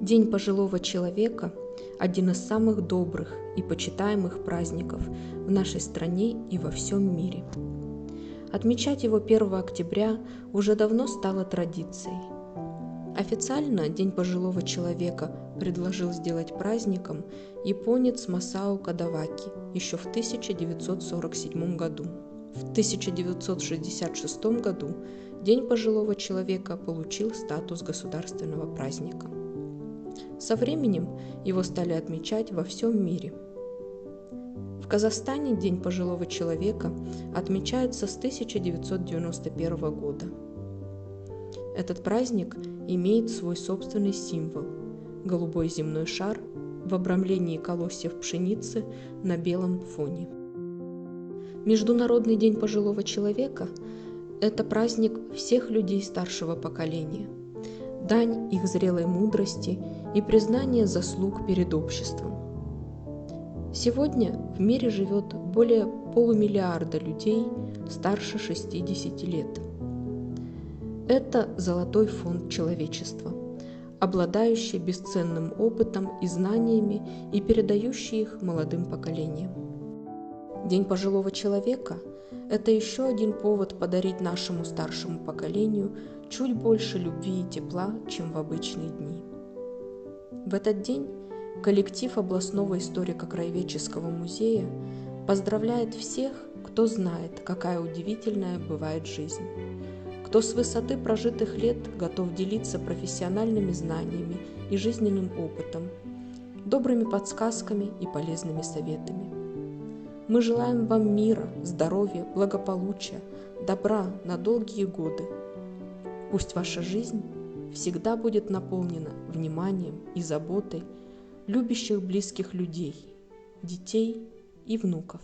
День пожилого человека – один из самых добрых и почитаемых праздников в нашей стране и во всем мире. Отмечать его 1 октября уже давно стало традицией. Официально День пожилого человека предложил сделать праздником японец Масао Кадаваки еще в 1947 году. В 1966 году День пожилого человека получил статус государственного праздника. Со временем его стали отмечать во всем мире. В Казахстане День пожилого человека отмечается с 1991 года. Этот праздник имеет свой собственный символ – голубой земной шар в обрамлении колосьев пшеницы на белом фоне. Международный день пожилого человека – это праздник всех людей старшего поколения, дань их зрелой мудрости и признание заслуг перед обществом. Сегодня в мире живет более полумиллиарда людей старше 60 лет. Это золотой фонд человечества, обладающий бесценным опытом и знаниями и передающий их молодым поколениям. День пожилого человека – это еще один повод подарить нашему старшему поколению чуть больше любви и тепла, чем в обычные дни. В этот день коллектив областного историко-краеведческого музея поздравляет всех, кто знает, какая удивительная бывает жизнь, кто с высоты прожитых лет готов делиться профессиональными знаниями и жизненным опытом, добрыми подсказками и полезными советами. Мы желаем вам мира, здоровья, благополучия, добра на долгие годы. Пусть ваша жизнь всегда будет наполнена вниманием и заботой любящих близких людей, детей и внуков.